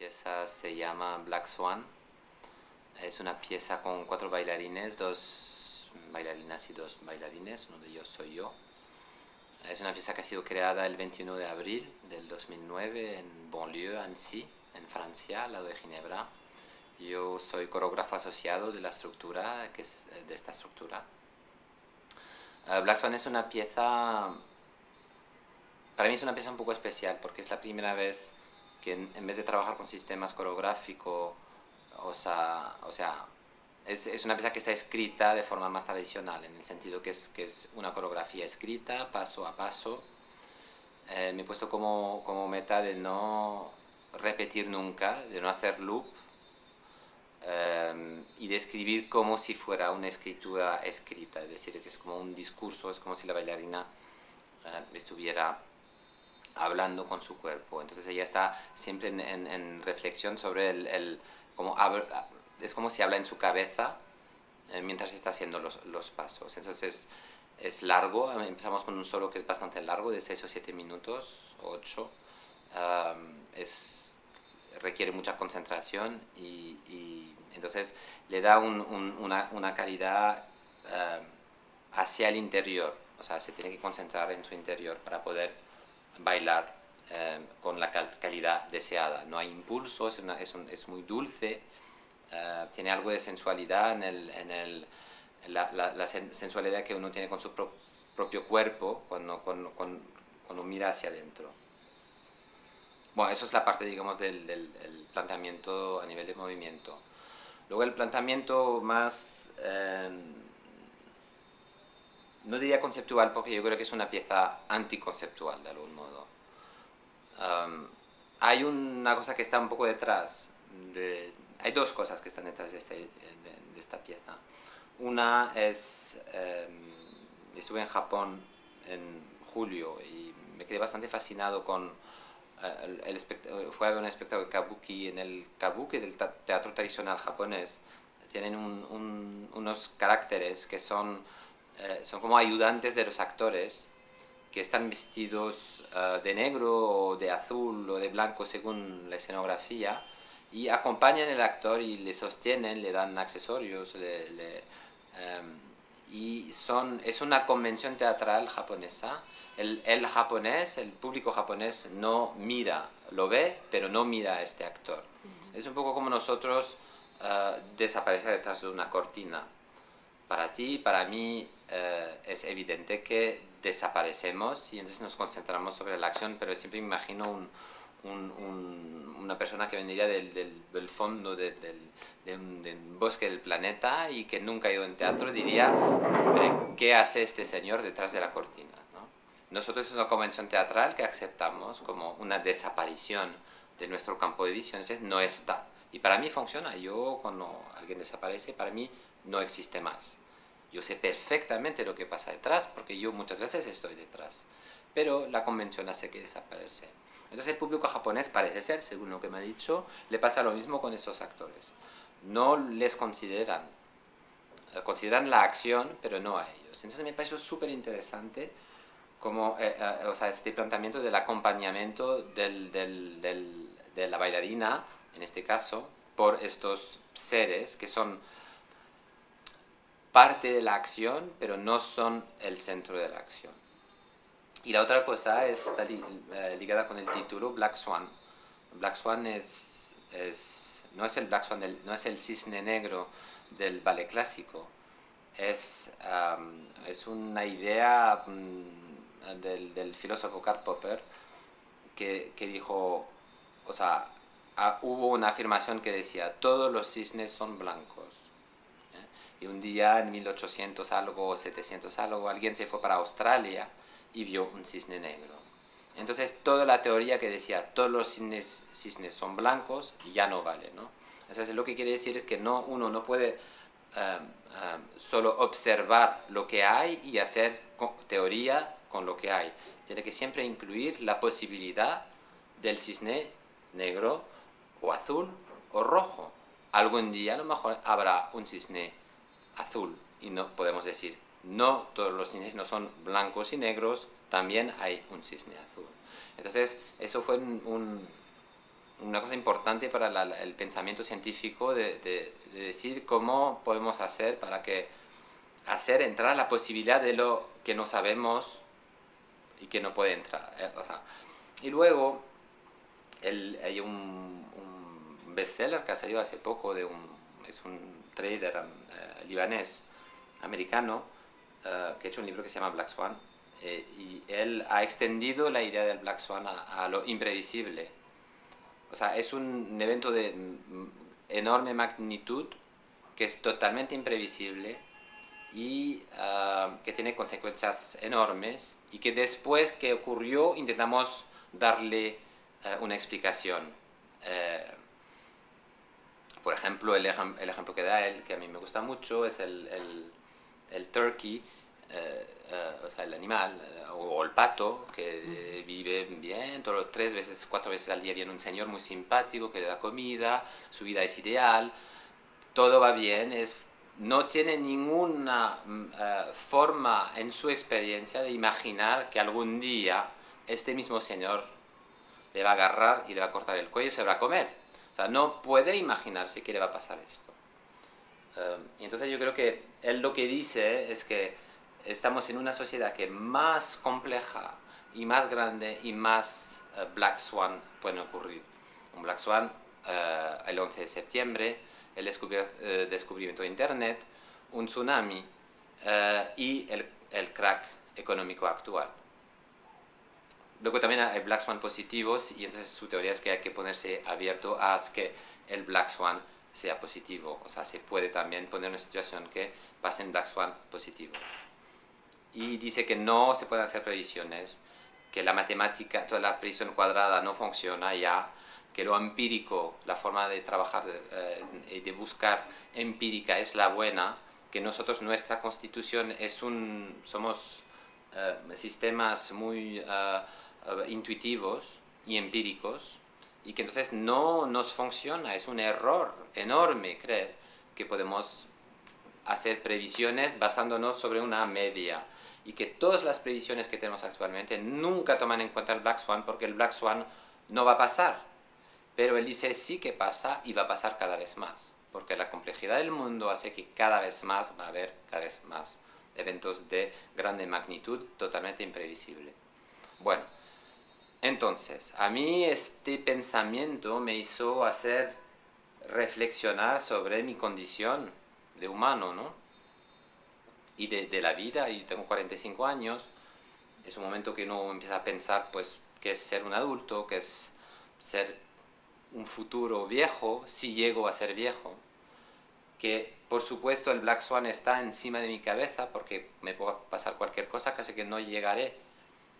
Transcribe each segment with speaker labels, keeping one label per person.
Speaker 1: pieza se llama Black Swan. Es una pieza con 4 bailarines, 2 bailarinas y 2 bailarines, uno de ellos soy yo. Es una pieza que ha sido creada el 21 de abril del 2009 en Bonlieu, Annecy, en Francia, al lado de Ginebra. Yo soy coreógrafo asociado de la estructura, que es de esta estructura. Black Swan es una pieza, para mí es una pieza un poco especial porque es la primera vez que en vez de trabajar con sistemas coreográficos, es una pieza que está escrita de forma más tradicional, en el sentido que es una coreografía escrita, paso a paso. Me he puesto como meta de no repetir nunca, de no hacer loop, y de escribir como si fuera una escritura escrita, es decir, que es como un discurso, es como si la bailarina estuviera hablando con su cuerpo. Entonces ella está siempre en reflexión sobre es como si habla en su cabeza mientras está haciendo los pasos. Entonces es largo, empezamos con un solo que es bastante largo, de 6 o 7 minutos, o 8. Requiere mucha concentración y entonces le da una calidad hacia el interior, o sea, se tiene que concentrar en su interior para poder bailar con la calidad deseada. No hay impulso, es muy dulce, tiene algo de sensualidad la sensualidad que uno tiene con su propio cuerpo cuando mira hacia adentro. Bueno, eso es la parte, digamos, del planteamiento a nivel de movimiento. Luego el planteamiento más, no diría conceptual, porque yo creo que es una pieza anticonceptual de algún modo. Hay una cosa que está un poco detrás, hay dos cosas que están detrás de esta pieza. Una es, estuve en Japón en julio y me quedé bastante fascinado con fue a ver un espectáculo de kabuki. En el kabuki del teatro tradicional japonés tienen unos caracteres que son como ayudantes de los actores, que están vestidos de negro o de azul o de blanco según la escenografía, y acompañan al actor y le sostienen, le dan accesorios, es una convención teatral japonesa. El japonés, el público japonés no mira, lo ve, pero no mira a este actor. Es un poco como nosotros desaparecer detrás de una cortina. Para ti, para mí, es evidente que desaparecemos y entonces nos concentramos sobre la acción, pero siempre me imagino una persona que vendría del fondo de un bosque del planeta y que nunca ha ido en teatro, diría, ¿qué hace este señor detrás de la cortina? ¿No? Nosotros es una convención teatral que aceptamos como una desaparición de nuestro campo de visión, entonces no está. Y para mí funciona. Yo, cuando alguien desaparece, para mí no existe más. Yo sé perfectamente lo que pasa detrás, porque yo muchas veces estoy detrás. Pero la convención hace que desaparece. Entonces el público japonés, parece ser, según lo que me ha dicho, le pasa lo mismo con estos actores. No les consideran la acción, pero no a ellos. Entonces me pareció súper interesante como, este planteamiento del acompañamiento de la bailarina, en este caso, por estos seres que son parte de la acción, pero no son el centro de la acción. Y la otra cosa está ligada con el título, Black Swan. Black Swan no es el Black Swan, no es el cisne negro del ballet clásico. Es una idea del filósofo Karl Popper que dijo, o sea, hubo una afirmación que decía, todos los cisnes son blancos. Y un día en 1800 algo, 700 algo, alguien se fue para Australia y vio un cisne negro. Entonces toda la teoría que decía todos los cisnes son blancos ya no vale, ¿no? Entonces lo que quiere decir es que uno no puede solo observar lo que hay y hacer teoría con lo que hay. Tiene que siempre incluir la posibilidad del cisne negro o azul o rojo. Algún día a lo mejor habrá un cisne azul y no podemos decir no, todos los cisnes no son blancos y negros, también hay un cisne azul. Entonces eso fue una cosa importante para el pensamiento científico de decir cómo podemos hacer para que hacer entrar la posibilidad de lo que no sabemos y que no puede entrar. O sea, y luego hay un bestseller que ha salido hace poco es un trader libanés americano que ha hecho un libro que se llama Black Swan, y él ha extendido la idea del Black Swan a lo imprevisible. O sea, es un evento de enorme magnitud que es totalmente imprevisible y que tiene consecuencias enormes y que después que ocurrió intentamos darle una explicación. Por ejemplo, el ejemplo que da él, que a mí me gusta mucho, es el turkey, o sea, el animal, o el pato, que vive bien, 3 veces, 4 veces al día viene un señor muy simpático que le da comida, su vida es ideal, todo va bien, no tiene ninguna forma en su experiencia de imaginar que algún día este mismo señor le va a agarrar y le va a cortar el cuello y se va a comer. O sea, no puede imaginarse que le va a pasar esto. Y entonces yo creo que él lo que dice es que estamos en una sociedad que más compleja y más grande y más Black Swan pueden ocurrir. Un Black Swan, el 11 de septiembre, el descubrimiento de Internet, un tsunami y el crack económico actual. Luego también hay Black Swan positivos y entonces su teoría es que hay que ponerse abierto a que el Black Swan sea positivo. O sea, se puede también poner en una situación que pase en Black Swan positivo. Y dice que no se pueden hacer previsiones, que la matemática, toda la previsión cuadrada no funciona ya, que lo empírico, la forma de trabajar y de buscar empírica es la buena, que nosotros, nuestra constitución somos sistemas muy intuitivos y empíricos, y que entonces no nos funciona, es un error enorme creer que podemos hacer previsiones basándonos sobre una media, y que todas las previsiones que tenemos actualmente nunca toman en cuenta el Black Swan, porque el Black Swan no va a pasar, pero él dice sí que pasa y va a pasar cada vez más, porque la complejidad del mundo hace que cada vez más va a haber cada vez más eventos de grande magnitud totalmente imprevisible. Bueno, entonces, a mí este pensamiento me hizo hacer reflexionar sobre mi condición de humano, ¿no? Y de la vida, y tengo 45 años, es un momento que uno empieza a pensar, pues, qué es ser un adulto, qué es ser un futuro viejo, si llego a ser viejo, que por supuesto el Black Swan está encima de mi cabeza porque me puede pasar cualquier cosa, casi que no llegaré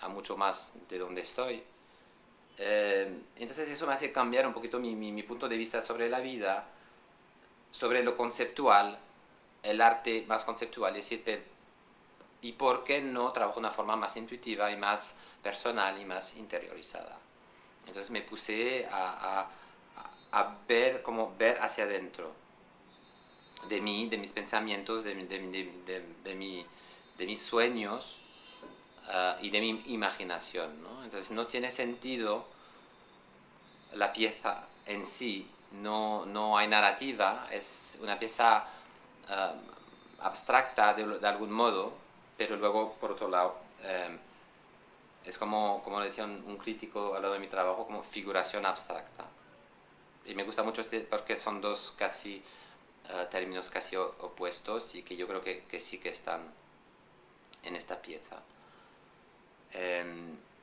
Speaker 1: a mucho más de donde estoy. Entonces eso me hace cambiar un poquito mi punto de vista sobre la vida, sobre lo conceptual, el arte más conceptual, es decir, y por qué no trabajo de una forma más intuitiva y más personal y más interiorizada. Entonces me puse a ver, como ver hacia adentro de mí, de mis pensamientos, de mis sueños, y de mi imaginación, ¿no? Entonces no tiene sentido la pieza en sí, no hay narrativa, es una pieza abstracta de algún modo, pero luego por otro lado es como decía un crítico al lado de mi trabajo, como figuración abstracta. Y me gusta mucho porque son dos casi términos casi opuestos y que yo creo que sí que están en esta pieza.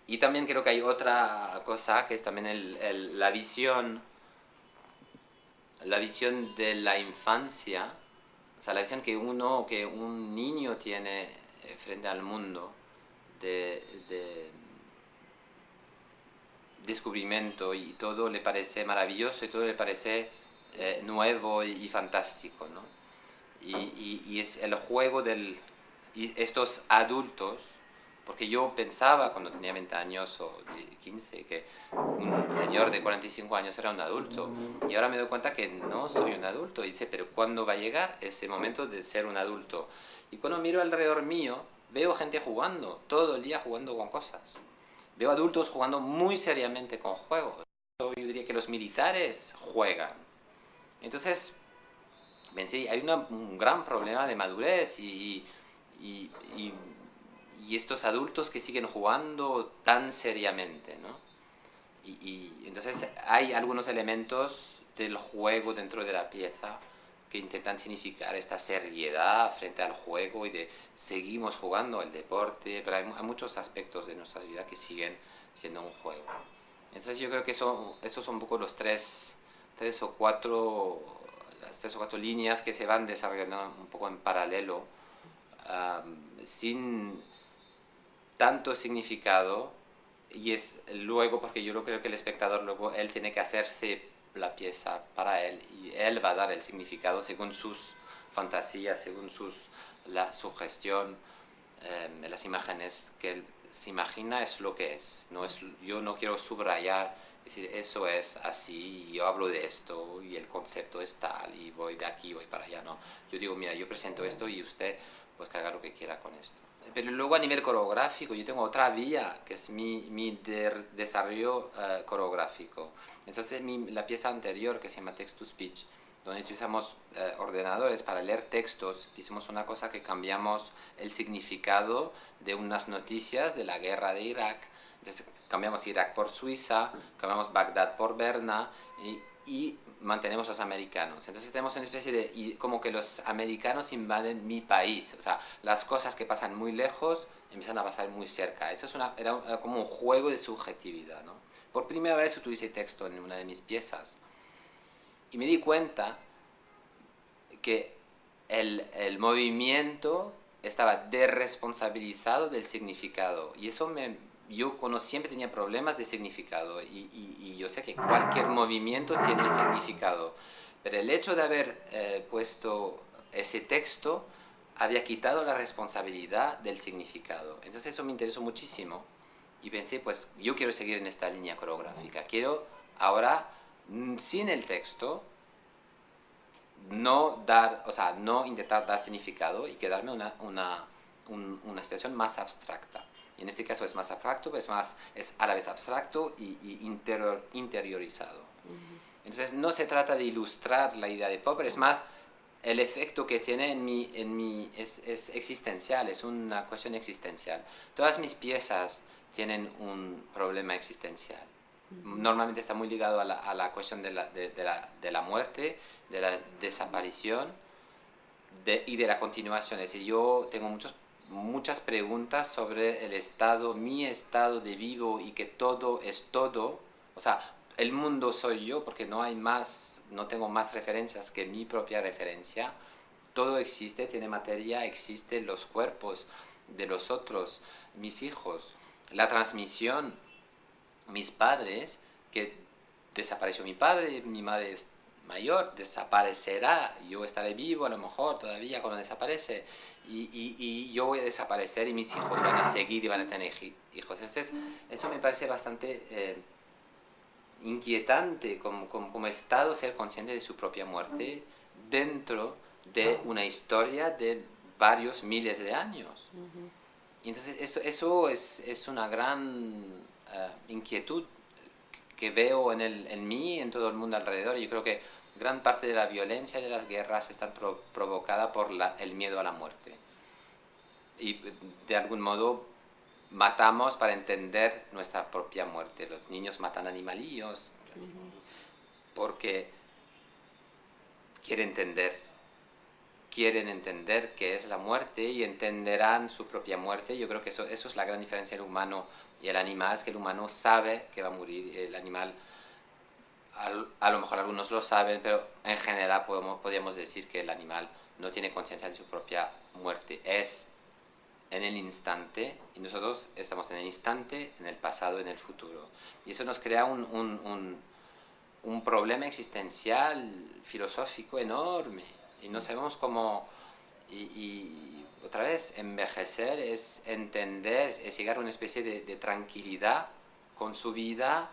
Speaker 1: Y también creo que hay otra cosa que es también la visión de la infancia, o sea, la visión que un niño tiene frente al mundo de descubrimiento, y todo le parece maravilloso y todo le parece nuevo y fantástico, ¿no? Y es el juego y estos adultos, porque yo pensaba cuando tenía 20 años o 15 que un señor de 45 años era un adulto, y ahora me doy cuenta que no soy un adulto. Y dice, pero ¿cuándo va a llegar ese momento de ser un adulto? Y cuando miro alrededor mío, veo gente jugando, todo el día jugando con cosas. Veo adultos jugando muy seriamente con juegos. Soy diría que los militares juegan. Entonces, pensé, hay un gran problema de madurez y, y estos adultos que siguen jugando tan seriamente, ¿no? Y entonces hay algunos elementos del juego dentro de la pieza que intentan significar esta seriedad frente al juego y de seguimos jugando el deporte, pero hay muchos aspectos de nuestra vida que siguen siendo un juego. Entonces yo creo que esos son un poco los tres o cuatro, las tres o cuatro líneas que se van desarrollando un poco en paralelo, sin tanto significado, y es luego, porque yo creo que el espectador luego él tiene que hacerse la pieza para él y él va a dar el significado según sus fantasías, según la sugestión, las imágenes que él se imagina es lo que es. Yo no quiero subrayar, decir eso es así, yo hablo de esto y el concepto es tal y voy de aquí, voy para allá, no. Yo digo, mira, yo presento esto y usted pues que haga lo que quiera con esto. Pero luego a nivel coreográfico yo tengo otra vía que es mi desarrollo coreográfico. Entonces la pieza anterior que se llama Text to Speech, donde utilizamos ordenadores para leer textos, hicimos una cosa que cambiamos el significado de unas noticias de la guerra de Irak. Entonces cambiamos Irak por Suiza, cambiamos Bagdad por Berna y mantenemos los americanos. Entonces tenemos una especie de, como que los americanos invaden mi país, o sea, las cosas que pasan muy lejos empiezan a pasar muy cerca. Eso era como un juego de subjetividad, ¿no? Por primera vez utilicé texto en una de mis piezas y me di cuenta que el movimiento estaba desresponsabilizado del significado y eso yo como siempre tenía problemas de significado y yo sé que cualquier movimiento tiene un significado, pero el hecho de haber puesto ese texto había quitado la responsabilidad del significado. Entonces eso me interesó muchísimo y pensé, pues yo quiero seguir en esta línea coreográfica, quiero ahora sin el texto no intentar dar significado y quedarme una situación más abstracta. Y en este caso es más abstracto, es a la vez abstracto y interiorizado. Entonces no se trata de ilustrar la idea de Popper, es más el efecto que tiene es existencial, es una cuestión existencial. Todas mis piezas tienen un problema existencial. Normalmente está muy ligado a la cuestión de la muerte, de la desaparición y de la continuación. Es decir, yo tengo muchas preguntas sobre mi estado de vivo y que todo es todo. O sea, el mundo soy yo porque no tengo más referencias que mi propia referencia. Todo existe, tiene materia, existen los cuerpos de los otros, mis hijos, la transmisión, mis padres, que desapareció mi padre, mi madre es mayor, desaparecerá, yo estaré vivo a lo mejor todavía cuando desaparece y yo voy a desaparecer y mis hijos van a seguir y van a tener hijos. Entonces eso me parece bastante inquietante como estado ser consciente de su propia muerte dentro de una historia de varios miles de años. Y entonces eso es una gran inquietud que veo en mí y en todo el mundo alrededor. Y yo creo que gran parte de la violencia y de las guerras está provocada por el miedo a la muerte. Y de algún modo matamos para entender nuestra propia muerte. Los niños matan animalillos porque quieren entender qué es la muerte y entenderán su propia muerte. Yo creo que eso es la gran diferencia del humano y el animal, es que el humano sabe que va a morir. El animal, a lo mejor algunos lo saben, pero en general podríamos decir que el animal no tiene conciencia de su propia muerte. Es en el instante, y nosotros estamos en el instante, en el pasado, en el futuro. Y eso nos crea un problema existencial, filosófico enorme. Y no sabemos cómo, y otra vez, envejecer es entender, es llegar a una especie de tranquilidad con su vida